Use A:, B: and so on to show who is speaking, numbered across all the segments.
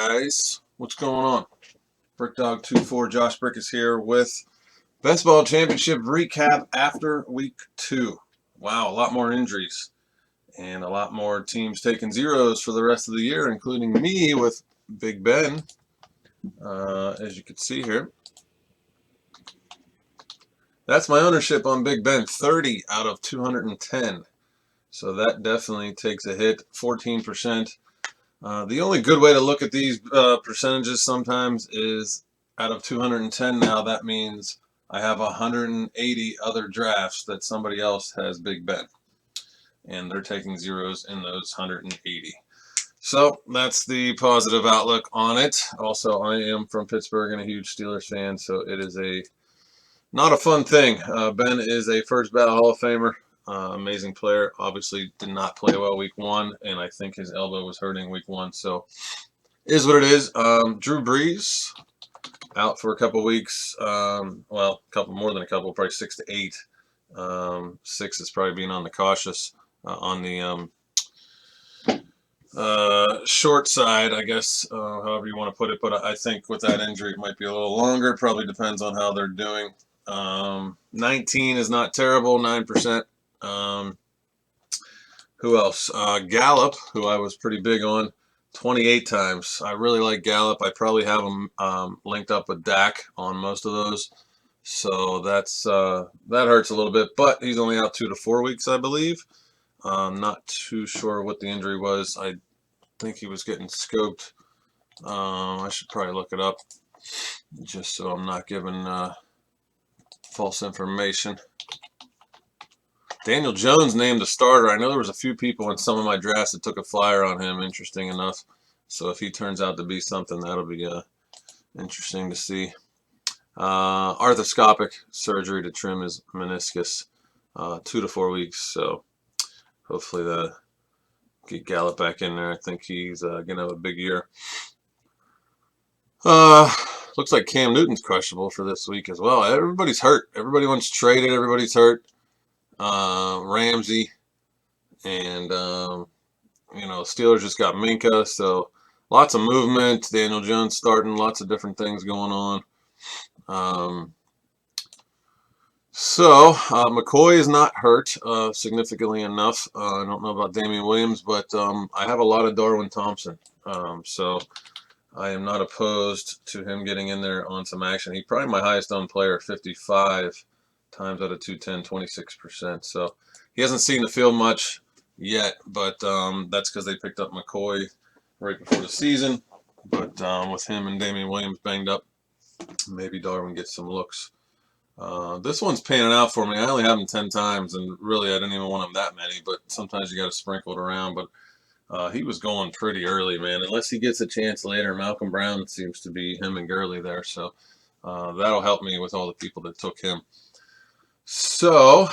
A: guys? What's going on? BRIKDOG24, Josh Brikis here with Best Ball Championship recap after week 2. Wow, a lot more injuries and a lot more teams taking zeros for the rest of the year, including me with Big Ben, as you can see here. That's my ownership on Big Ben, 30 out of 210. So that definitely takes a hit, 14%. The only good way to look at these percentages sometimes is out of 210 now, that means I have 180 other drafts that somebody else has Big Ben. And they're taking zeros in those 180. So that's the positive outlook on it. Also, I am from Pittsburgh and a huge Steelers fan, so it is not a fun thing. Ben is a first ballot Hall of Famer. Amazing player. Obviously did not play well week 1, and I think his elbow was hurting week 1. So is what it is. Drew Brees out for a couple weeks. Well, more than a couple, probably 6 to 8. 6 is probably being on the cautious, on the short side, I guess, however you want to put it. But I think with that injury, it might be a little longer. Probably depends on how they're doing. 19 is not terrible, 9%. Who else? Gallup, who I was pretty big on, 28 times. I really like Gallup. I probably have him linked up with Dak on most of those. So that hurts a little bit, but he's only out 2 to 4 weeks, I believe. Not too sure what the injury was. I think he was getting scoped. I should probably look it up just so I'm not giving false information. Daniel Jones named a starter. I know there was a few people in some of my drafts that took a flyer on him, interesting enough. So if he turns out to be something, that'll be interesting to see. Arthroscopic surgery to trim his meniscus, 2 to 4 weeks. So hopefully that get Gallup back in there. I think he's going to have a big year. Looks like Cam Newton's questionable for this week as well. Everybody's hurt. Everybody wants traded. Everybody's hurt. Ramsey and Steelers just got Minka, so lots of movement. Daniel Jones starting, lots of different things going on. McCoy is not hurt significantly enough. I don't know about Damian Williams, but I have a lot of Darwin Thompson, so I am not opposed to him getting in there on some action. He's probably my highest owned player, 55 times out of 210, 26%. So he hasn't seen the field much yet, but that's because they picked up McCoy right before the season. But with him and Damian Williams banged up, maybe Darwin gets some looks. This one's panning out for me. I only have him 10 times, and really I didn't even want him that many, but sometimes you got to sprinkle it around. But he was going pretty early, man. Unless he gets a chance later, Malcolm Brown seems to be him and Gurley there, so that'll help me with all the people that took him. So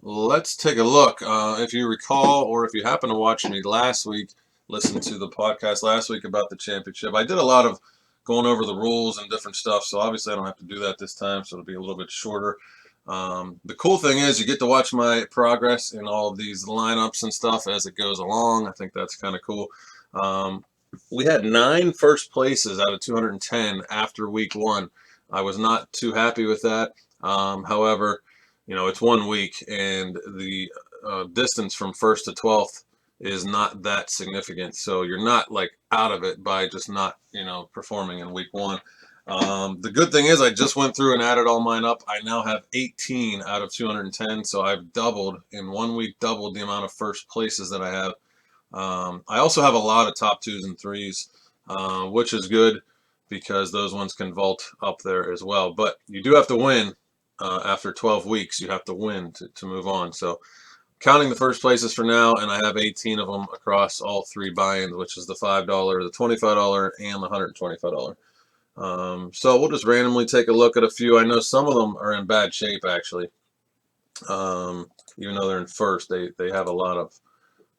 A: let's take a look. If you recall, or if you happen to watch me last week, listen to the podcast last week about the championship. I did a lot of going over the rules and different stuff, so obviously I don't have to do that this time, so it'll be a little bit shorter. The cool thing is you get to watch my progress in all of these lineups and stuff as it goes along. I think that's kind of cool. We had 9 first places out of 210 after week 1. I was not too happy with that. However, it's 1 week, and the distance from 1st to 12th is not that significant. So you're not like out of it by just not, performing in week 1. The good thing is I just went through and added all mine up. I now have 18 out of 210. So I've doubled in 1 week, doubled the amount of first places that I have. I also have a lot of top 2s and 3s, which is good because those ones can vault up there as well. But you do have to win. After 12 weeks, you have to win to move on. So counting the first places for now, and I have 18 of them across all 3 buy-ins, which is the $5, the $25, and the $125. So we'll just randomly take a look at a few. I know some of them are in bad shape, actually. Even though they're in first, they have a lot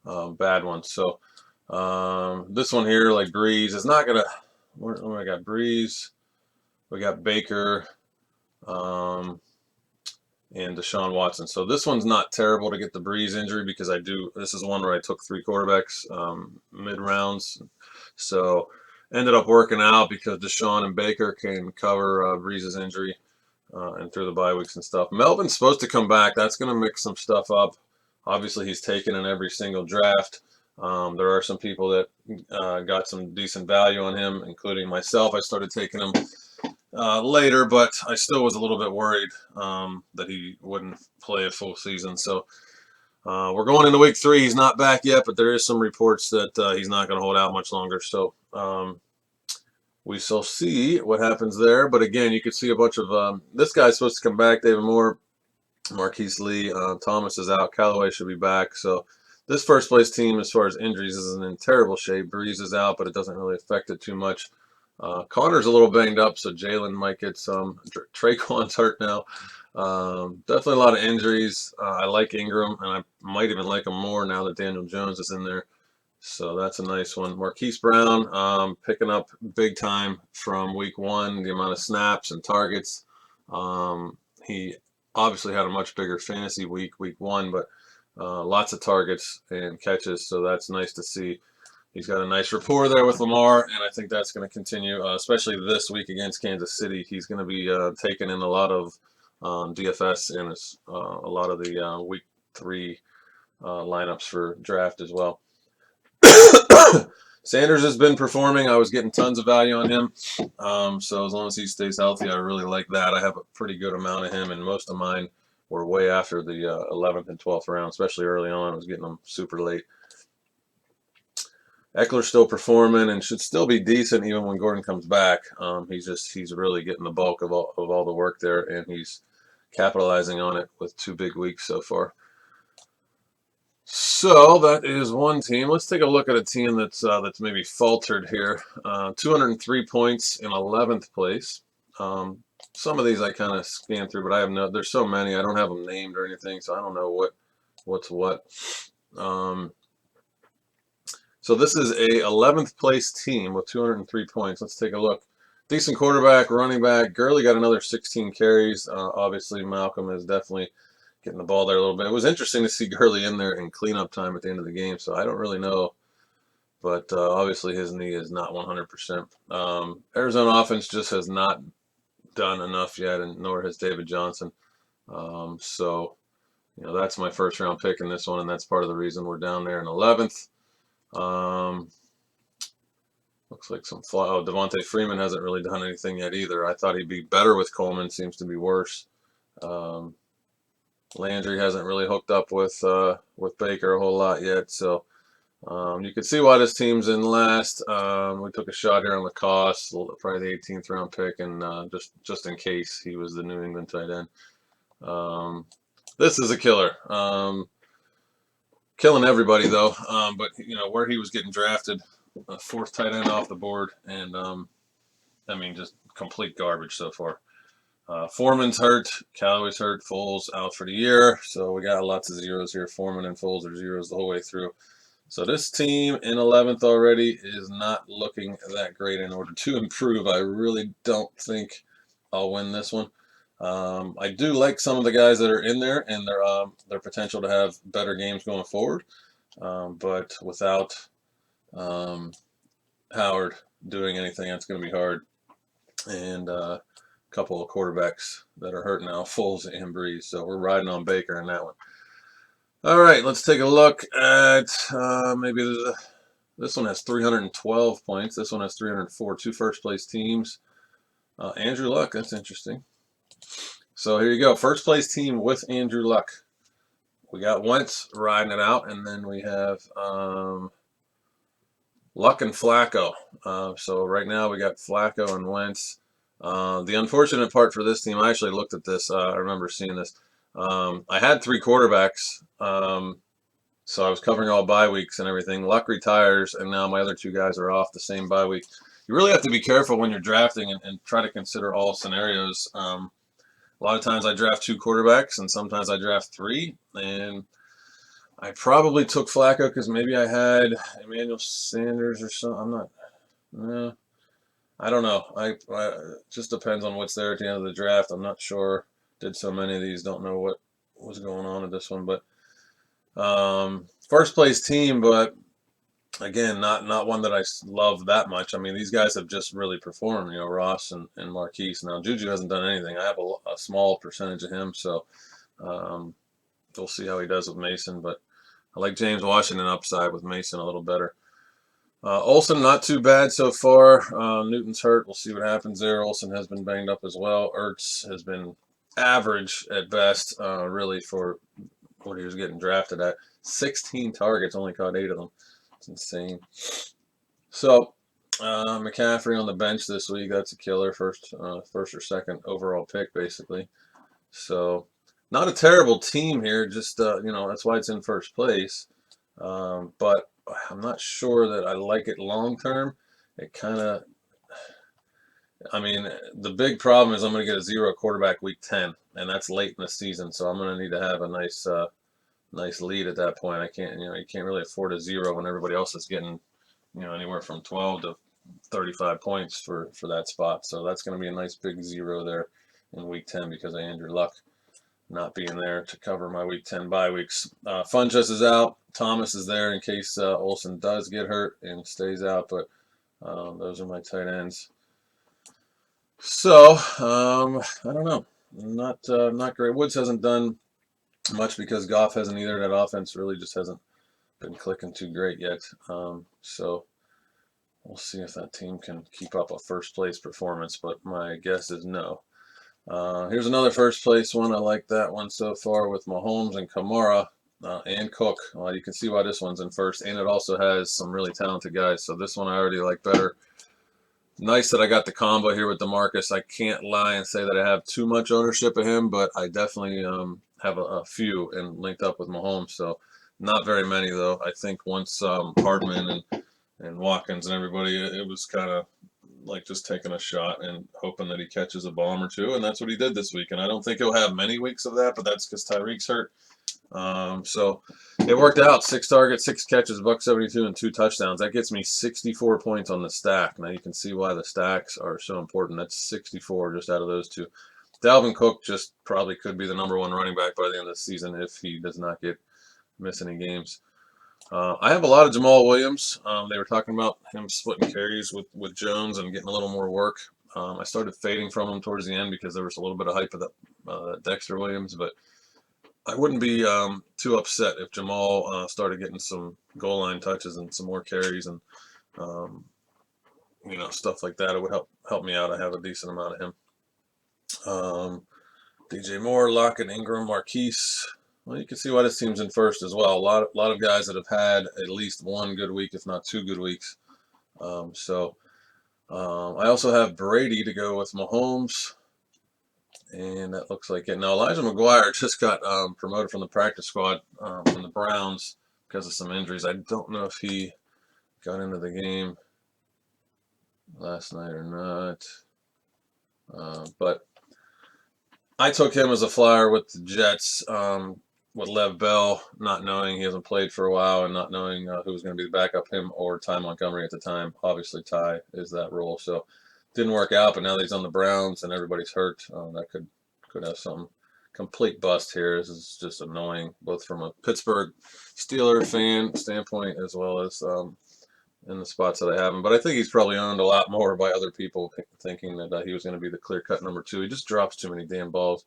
A: of bad ones. So this one here, like Breeze, is not going to... I got Breeze. We got Baker. And Deshaun Watson. So this one's not terrible to get the Breeze injury because this is one where I took 3 quarterbacks mid-rounds. So ended up working out because Deshaun and Baker can cover Breeze's injury and through the bye weeks and stuff. Melvin's supposed to come back. That's going to mix some stuff up. Obviously, he's taken in every single draft. There are some people that got some decent value on him, including myself. I started taking him later, but I still was a little bit worried that he wouldn't play a full season. So we're going into week 3. He's not back yet, but there is some reports that he's not going to hold out much longer. So we shall see what happens there. But again, you could see a bunch of this guy's supposed to come back. David Moore, Marquise Lee, Thomas is out. Callaway should be back. So this first place team, as far as injuries, isn't in terrible shape. Breeze is out, but it doesn't really affect it too much. Connor's a little banged up, so Jalen might get some. Traquan's hurt now. Definitely a lot of injuries. I like Ingram, and I might even like him more now that Daniel Jones is in there. So that's a nice one. Marquise Brown picking up big time from week 1, the amount of snaps and targets. He obviously had a much bigger fantasy week 1, but lots of targets and catches, so that's nice to see. He's got a nice rapport there with Lamar, and I think that's going to continue, especially this week against Kansas City. He's going to be taking in a lot of DFS and a lot of the week 3 lineups for draft as well. Sanders has been performing. I was getting tons of value on him. So as long as he stays healthy, I really like that. I have a pretty good amount of him, and most of mine were way after the 11th and 12th round, especially early on. I was getting them super late. Eckler's still performing and should still be decent even when Gordon comes back. He's really getting the bulk of all the work there, and he's capitalizing on it with 2 big weeks so far. So that is one team. Let's take a look at a team that's maybe faltered here. 203 points in 11th place. Some of these I kind of scanned through, but there's so many. I don't have them named or anything, so I don't know what's what. So this is a 11th place team with 203 points. Let's take a look. Decent quarterback, running back. Gurley got another 16 carries. Obviously, Malcolm is definitely getting the ball there a little bit. It was interesting to see Gurley in there in cleanup time at the end of the game, so I don't really know. But obviously his knee is not 100%. Arizona offense just has not done enough yet, and nor has David Johnson. So, that's my first round pick in this one, and that's part of the reason we're down there in 11th. Looks like Devontae Freeman hasn't really done anything yet either. I thought he'd be better with Coleman. Seems to be worse. Landry hasn't really hooked up with Baker a whole lot yet, so you can see why this team's in last. We took a shot here on the cost, probably the 18th round pick, and just in case he was the New England tight end. This is a killer. Killing everybody though, but where he was getting drafted, 4th tight end off the board, and just complete garbage so far. Foreman's hurt, Callaway's hurt, Foles out for the year, so we got lots of zeros here. Foreman and Foles are zeros the whole way through. So this team in 11th already is not looking that great. In order to improve, I really don't think I'll win this one. I do like some of the guys that are in there and their potential to have better games going forward, but without Howard doing anything, that's going to be hard. And a couple of quarterbacks that are hurt now, Foles and Breeze. So we're riding on Baker in that one. All right, let's take a look at this one has 312 points. This one has 304. 2 first-place teams. Andrew Luck, that's interesting. So here you go. First place team with Andrew Luck. We got Wentz riding it out, and then we have Luck and Flacco. So right now we got Flacco and Wentz. The unfortunate part for this team, I actually looked at this. I remember seeing this. I had 3 quarterbacks, so I was covering all bye weeks and everything. Luck retires, and now my other 2 guys are off the same bye week. You really have to be careful when you're drafting and try to consider all scenarios. A lot of times I draft 2 quarterbacks, and sometimes I draft 3. And I probably took Flacco because maybe I had Emmanuel Sanders or something. I don't know. It just depends on what's there at the end of the draft. I'm not sure. Did so many of these. Don't know what was going on with this one. But first place team, but Again, not one that I love that much. I mean, these guys have just really performed. You know, Ross and Marquise. Now Juju hasn't done anything. I have a small percentage of him, so um, we'll see how he does with Mason. But I like James Washington upside with Mason a little better. Olsen, not too bad so far. Newton's hurt. We'll see what happens there. Olsen has been banged up as well. Ertz has been average at best, really, for what he was getting drafted at. 16 targets, only caught 8 of them. It's insane. So, McCaffrey on the bench this week. That's a killer. First or second overall pick, basically. So, not a terrible team here. Just that's why it's in first place. But I'm not sure that I like it long term. It kind of, I mean, the big problem is I'm going to get a 0 quarterback week 10, and that's late in the season. So I'm going to need to have a nice lead at that point. I can't, you can't really afford a 0 when everybody else is getting, anywhere from 12 to 35 points for that spot. So that's going to be a nice big 0 there in week 10 because of Andrew Luck not being there to cover my week 10 bye weeks. Funchess is out. Thomas is there in case Olsen does get hurt and stays out, but those are my tight ends. So I don't know, not great. Woods hasn't done much because Goff hasn't either. That offense really just hasn't been clicking too great yet. So we'll see if that team can keep up a first place performance, but my guess is no. Here's another first place one. I like that one so far with Mahomes and Kamara and Cook. You can see why this one's in first, and it also has some really talented guys. So this one I already like better. Nice that I got the combo here with DeMarcus. I can't lie and say that I have too much ownership of him, but I definitely have a few and linked up with Mahomes. So not very many though. I think once Hardman and Watkins and everybody, it was kind of like just taking a shot and hoping that he catches a bomb or two, and that's what he did this week. And I don't think he'll have many weeks of that, but that's because Tyreek's hurt. So it worked out. 6 targets, 6 catches, $172, and 2 touchdowns. That gets me 64 points on the stack. Now you can see why the stacks are so important. That's 64 just out of those 2. Dalvin Cook just probably could be the #1 running back by the end of the season if he does not miss any games. I have a lot of Jamal Williams. They were talking about him splitting carries with Jones and getting a little more work. I started fading from him towards the end because there was a little bit of hype of the Dexter Williams, but I wouldn't be too upset if Jamal started getting some goal line touches and some more carries and stuff like that. It would help me out. I have a decent amount of him. DJ Moore, Lockett, Ingram, Marquise. Well, you can see why this team's in first as well. A lot of guys that have had at least one good week, if not 2 good weeks. I also have Brady to go with Mahomes, and that looks like it. Now Elijah McGuire just got promoted from the practice squad from the Browns because of some injuries. I don't know if he got into the game last night or not, but I took him as a flyer with the Jets. With Lev Bell, not knowing he hasn't played for a while and not knowing who was going to be the backup, him or Ty Montgomery at the time. Obviously, Ty is that role, so didn't work out. But now that he's on the Browns and everybody's hurt, that could have some complete bust here. This is just annoying, both from a Pittsburgh Steeler fan standpoint as well as in the spots that I have him. But I think he's probably owned a lot more by other people thinking that he was going to be the clear-cut #2. He just drops too many damn balls.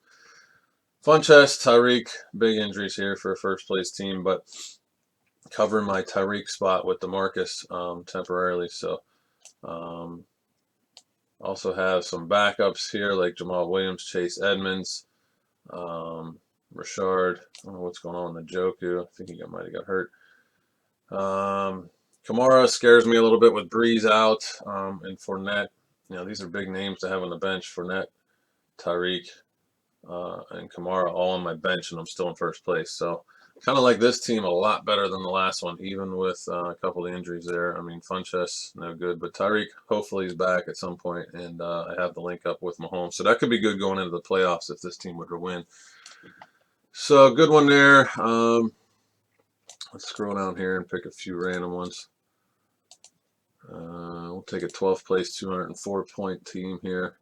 A: Funchess, Tyreek, big injuries here for a first-place team, but covering my Tyreek spot with DeMarcus temporarily. So also have some backups here like Jamal Williams, Chase Edmonds, Rashard. I don't know what's going on with Njoku. I think he might have got hurt. Kamara scares me a little bit with Breeze out and Fournette. These are big names to have on the bench. Fournette, Tyreek, and Kamara all on my bench, and I'm still in first place. So kind of like this team a lot better than the last one, even with a couple of injuries there. I mean, Funchess, no good, but Tyreek hopefully is back at some point, and I have the link up with Mahomes. So that could be good going into the playoffs if this team were to win. So good one there. Let's scroll down here and pick a few random ones. We'll take a 12th place, 204-point team here.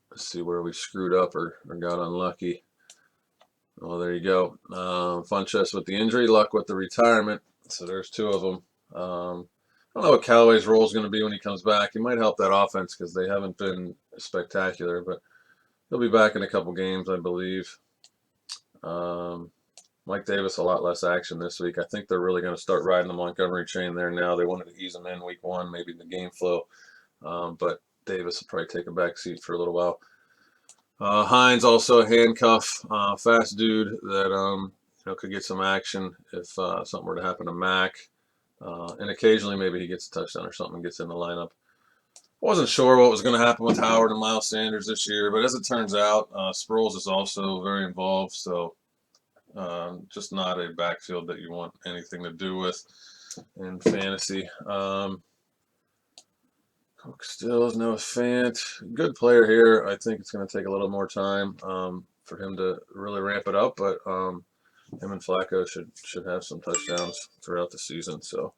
A: Let's see where we screwed up or got unlucky. Oh, there you go. Funchess with the injury, Luck with the retirement. So there's two of them. I don't know what Callaway's role is going to be when he comes back. He might help that offense because they haven't been spectacular, but he'll be back in a couple games, I believe. Um, Mike Davis, a lot less action this week. I think they're really going to start riding the Montgomery train there now. They wanted to ease him in week one, maybe the game flow, but Davis will probably take a back seat for a little while. Hines also a handcuff, fast dude that could get some action if something were to happen to Mac, and occasionally maybe he gets a touchdown or something and gets in the lineup. Wasn't sure what was going to happen with Howard and Miles Sanders this year, but as it turns out, Sproles is also very involved, so just not a backfield that you want anything to do with in fantasy. Cook Stills, Noah Fant, good player here. I think it's going to take a little more time for him to really ramp it up, but him and Flacco should have some touchdowns throughout the season. So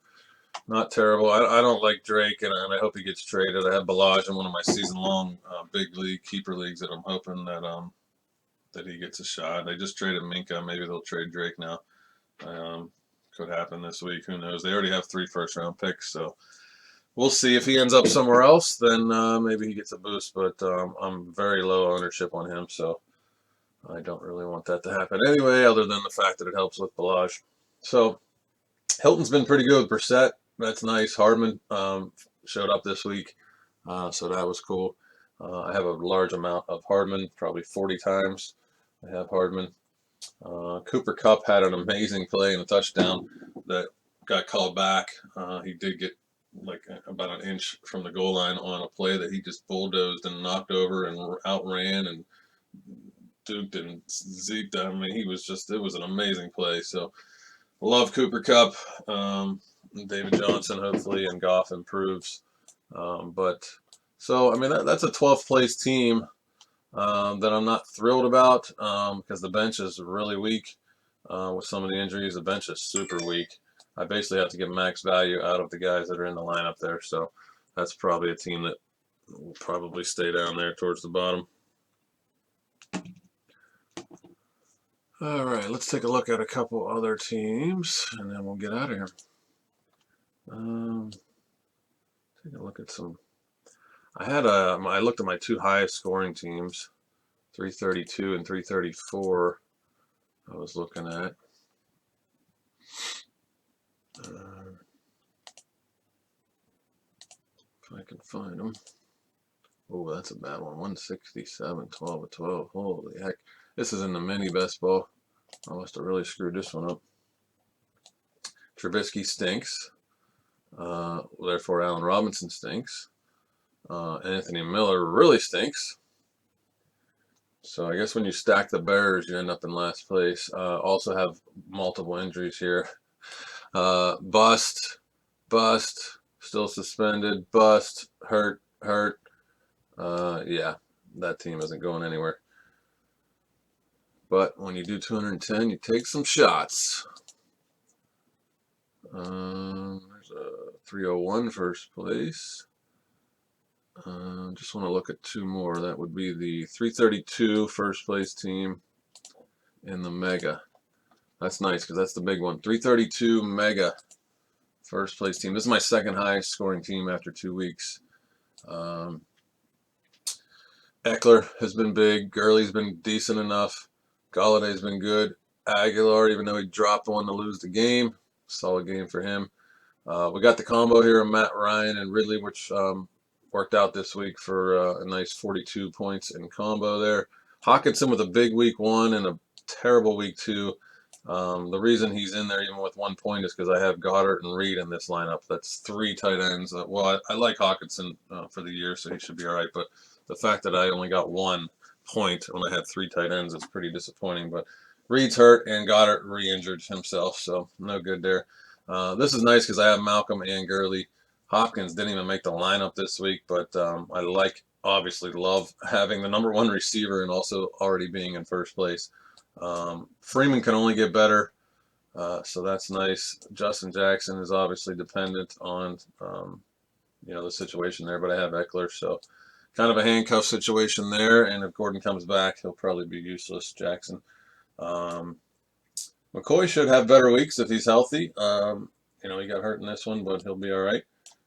A: not terrible. I don't like Drake, and I hope he gets traded. I have Balaj in one of my season-long big league keeper leagues that I'm hoping that he gets a shot. They just traded Minka. Maybe they'll trade Drake now. Could happen this week. Who knows? They already have 3 first-round picks, so we'll see. If he ends up somewhere else, then maybe he gets a boost. But I'm very low ownership on him, so I don't really want that to happen anyway, other than the fact that it helps with Balaj. So Hilton's been pretty good with Brissett. That's nice. Hardman showed up this week, so that was cool. I have a large amount of Hardman, probably 40 times. I have Hardman. Cooper Kupp had an amazing play and a touchdown that got called back. He did get like about an inch from the goal line on a play that he just bulldozed and knocked over and outran and duked and zeked. I mean, it was an amazing play. So love Cooper Kupp. David Johnson, hopefully, and Goff improves. So I mean, that's a 12th place team that I'm not thrilled about because the bench is really weak with some of the injuries. The bench is super weak. I basically have to get max value out of the guys that are in the lineup there. So that's probably a team that will probably stay down there towards the bottom. All right, let's take a look at a couple other teams, and then we'll get out of here. Take a look at some. I looked at my 2 highest scoring teams, 332 and 334. I was looking at. If I can find them. Oh, that's a bad one. 167, 12 of 12. Holy heck. This is in the mini best ball. I must have really screwed this one up. Trubisky stinks. Therefore, Allen Robinson stinks. Anthony Miller really stinks. So I guess when you stack the Bears, you end up in last place. Also have multiple injuries here. Bust, still suspended, bust, hurt. Yeah, that team isn't going anywhere. But when you do 210, you take some shots. There's a 301 first place. Just want to look at 2 more. That would be the 332 first place team in the Mega. That's nice because that's the big one. 332 Mega first place team. This is my 2nd highest scoring team after 2 weeks. Eckler has been big. Gurley's been decent enough. Galladay's been good. Aguilar, even though he dropped one to lose the game, solid game for him. We got the combo here of Matt Ryan and Ridley, which worked out this week for a nice 42 points in combo there. Hawkinson with a big week 1 and a terrible week 2. The reason he's in there even with 1 point is because I have Goddard and Reed in this lineup. That's 3 tight ends. Well, I like Hawkinson for the year, so he should be all right. But the fact that I only got 1 point when I had 3 tight ends is pretty disappointing. But Reed's hurt and Goddard re-injured himself, so no good there. This is nice because I have Malcolm and Gurley. Hopkins didn't even make the lineup this week, but I obviously love having the number 1 receiver and also already being in first place. Freeman can only get better, so that's nice. Justin Jackson is obviously dependent on the situation there, but I have Eckler, so kind of a handcuff situation there. And if Gordon comes back, he'll probably be useless. Jackson. McCoy should have better weeks if he's healthy. he got hurt in this one, but he'll be all right.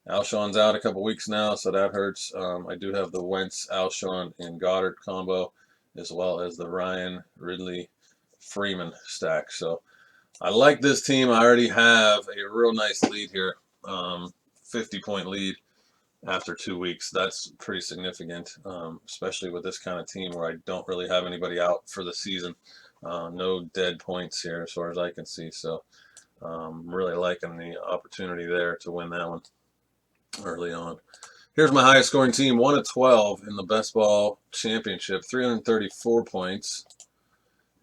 A: Alshon's out a couple weeks now, so that hurts. I do have the Wentz, Alshon, and Goddard combo, as well as the Ryan, Ridley, Freeman stack. So I like this team. I already have a real nice lead here, 50-point lead after 2 weeks. That's pretty significant, especially with this kind of team where I don't really have anybody out for the season. No dead points here as far as I can see. So really liking the opportunity there to win that one early on. Here's my highest scoring team, 1 of 12 in the Best Ball Championship, 334 points.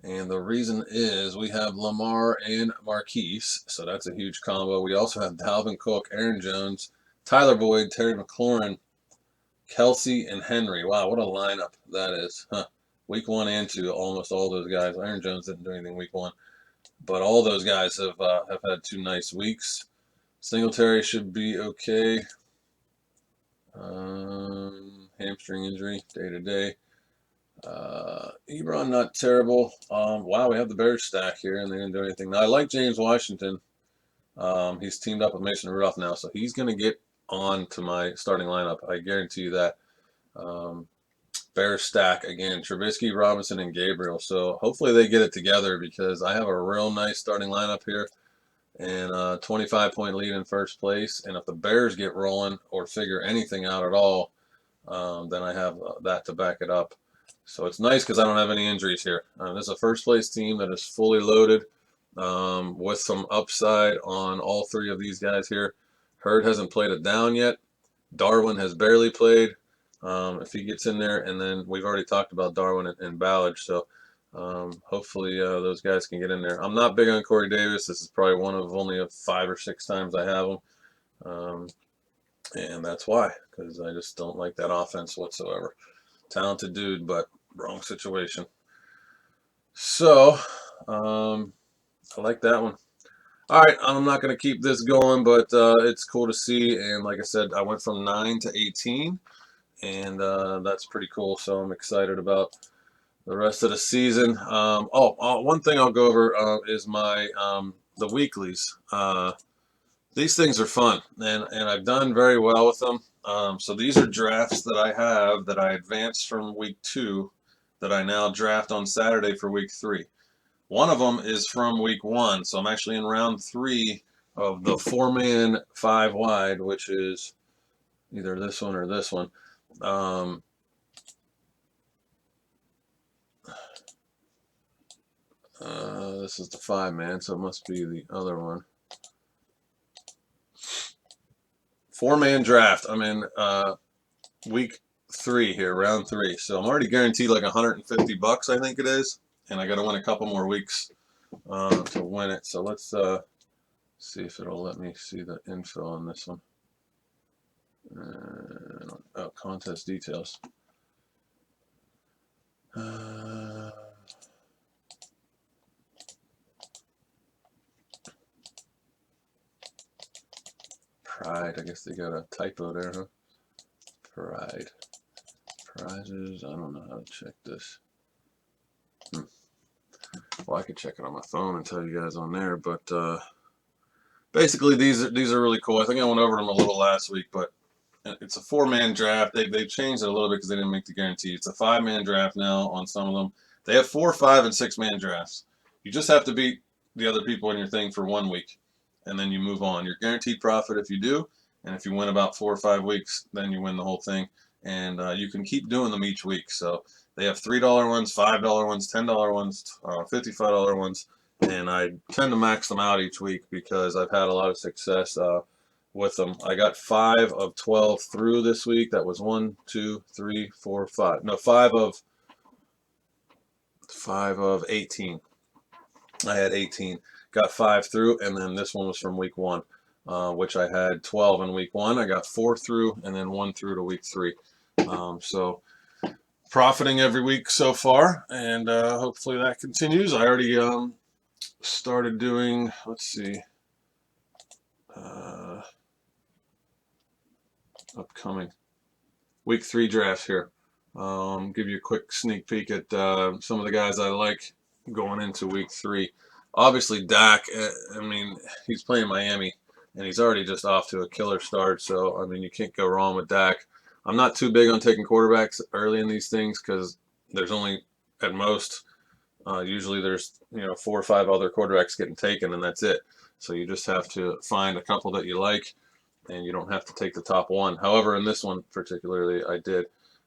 A: And the reason is we have Lamar and Marquise, so that's a huge combo. We also have Dalvin Cook, Aaron Jones, Tyler Boyd, Terry McLaurin, Kelsey, and Henry. Wow, what a lineup that is. Huh. Week 1 and 2, almost all those guys. Aaron Jones didn't do anything week 1, but all those guys have had 2 nice weeks. Singletary should be okay. Hamstring injury, day to day. Ebron, not terrible. Wow, we have the Bears stack here, and they didn't do anything. Now, I like James Washington. He's teamed up with Mason Rudolph now, so he's going to get on to my starting lineup. I guarantee you that. Bears stack, again, Trubisky, Robinson, and Gabriel. So hopefully they get it together because I have a real nice starting lineup here and a 25-point lead in first place. And if the Bears get rolling or figure anything out at all, then I have that to back it up. So it's nice because I don't have any injuries here. This is a first-place team that is fully loaded with some upside on all 3 of these guys here. Hurd hasn't played it down yet. Darwin has barely played. If he gets in there, and then we've already talked about Darwin and Ballard, so hopefully those guys can get in there. I'm not big on Corey Davis. This is probably one of only 5 or 6 times I have him, and that's why, because I just don't like that offense whatsoever. Talented dude, but wrong situation. So I like that one. All right, I'm not going to keep this going, but it's cool to see, and like I said, I went from 9 to 18. And that's pretty cool. So I'm excited about the rest of the season. One thing I'll go over is my the weeklies. These things are fun, and I've done very well with them. So these are drafts that I have that I advanced from week 2 that I now draft on Saturday for week 3. One of them is from week 1, so I'm actually in round 3 of the 4-man 5 wide, which is either this one or this one. This is the 5-man, so it must be the other one. 4-man draft. I'm in week 3 here, round 3. So I'm already guaranteed like $150, I think it is, and I got to win a couple more weeks to win it. So let's see if it'll let me see the info on this one. Contest details. Pride. I guess they got a typo there, huh? Pride. Prizes. I don't know how to check this. Well, I could check it on my phone and tell you guys on there, but basically these are really cool. I think I went over them a little last week, but it's a 4-man draft. They've changed it a little bit because they didn't make the guarantee. It's a 5-man draft now on some of them. They have 4, 5, and 6-man drafts. You just have to beat the other people in your thing for 1 week, and then you move on. You're guaranteed profit if you do, and if you win about 4 or 5 weeks, then you win the whole thing. And you can keep doing them each week. So they have $3 ones, $5 ones, $10 ones, $55 ones, and I tend to max them out each week because I've had a lot of success with them. I got 5 of 12 through this week. That was 1, 2, 3, 4, 5. No, 5 of 18. I had 18. Got 5 through, and then this one was from week 1, which I had 12 in week 1. I got 4 through, and then 1 through to week 3. So profiting every week so far, and hopefully that continues. I already started doing, let's see, upcoming week 3 drafts here. Give you a quick sneak peek at some of the guys I like going into week 3. Obviously, Dak, I mean, he's playing Miami. and he's already just off to a killer start. So, I mean, you can't go wrong with Dak. I'm not too big on taking quarterbacks early in these things because there's only at most usually there's 4 or 5 other quarterbacks getting taken, and that's it. So you just have to find a couple that you like, and you don't have to take the top one. However, in this one particularly, I did.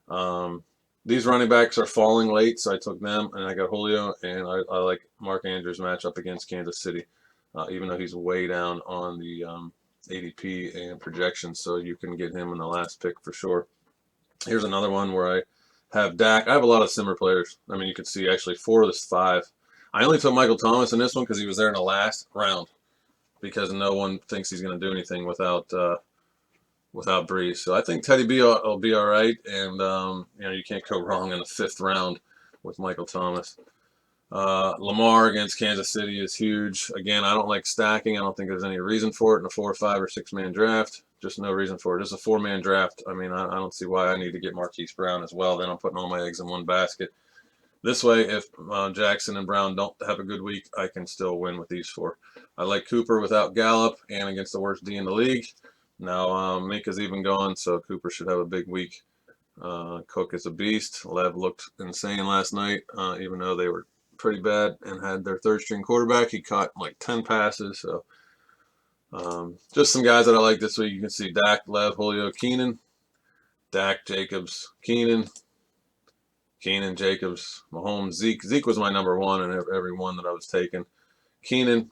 A: Um, these running backs are falling late, so I took them, and I got Julio, and I like Mark Andrews' matchup against Kansas City, even though he's way down on the ADP and projections, so you can get him in the last pick for sure. Here's another one where I have Dak. I have a lot of Simmer players. I mean, you can see actually 4 of this 5. I only took Michael Thomas in this one because he was there in the last round because no one thinks he's going to do anything without Brees. So I think Teddy B will be all right, and you can't go wrong in the 5th round with Michael Thomas. Lamar against Kansas City is huge. Again, I don't like stacking. I don't think there's any reason for it in a 4 or 5 or 6-man draft. Just no reason for it. It's a 4-man draft. I mean, I don't see why I need to get Marquise Brown as well. Then I'm putting all my eggs in one basket. This way, if Jackson and Brown don't have a good week, I can still win with these 4. I like Cooper without Gallup and against the worst D in the league. Now, Mika's even gone, so Cooper should have a big week. Cook is a beast. Lev looked insane last night, even though they were pretty bad and had their 3rd-string quarterback. He caught like 10 passes. So just some guys that I like this week. You can see Dak, Lev, Julio, Keenan. Dak, Jacobs, Keenan, Jacobs, Mahomes, Zeke. Zeke was my number 1 in every one that I was taking. Keenan,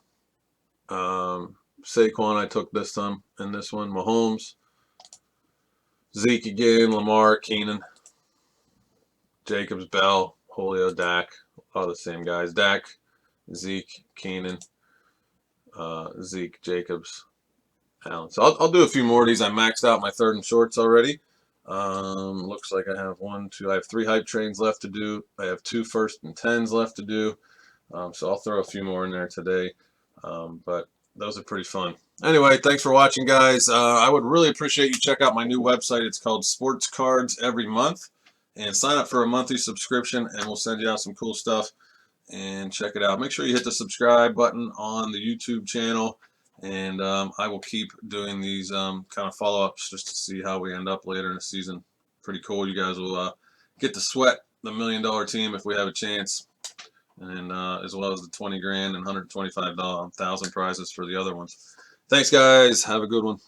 A: Saquon I took this time in this one. Mahomes, Zeke again, Lamar, Keenan, Jacobs, Bell, Julio, Dak. All the same guys. Dak, Zeke, Keenan, Zeke, Jacobs, Allen. So I'll do a few more of these. I maxed out my 3rd and shorts already. Looks like I have 3 hype trains left to do. I have 2 1st and 10s left to do. So I'll throw a few more in there today. But those are pretty fun. Anyway, thanks for watching, guys. I would really appreciate you check out my new website. It's called Sports Cards Every Month. And sign up for a monthly subscription, and we'll send you out some cool stuff. And check it out. Make sure you hit the subscribe button on the YouTube channel. And I will keep doing these kind of follow-ups just to see how we end up later in the season. Pretty cool. You guys will get to sweat the $1 million team if we have a chance, and as well as the 20 grand and 125,000 prizes for the other ones. Thanks, guys. Have a good one.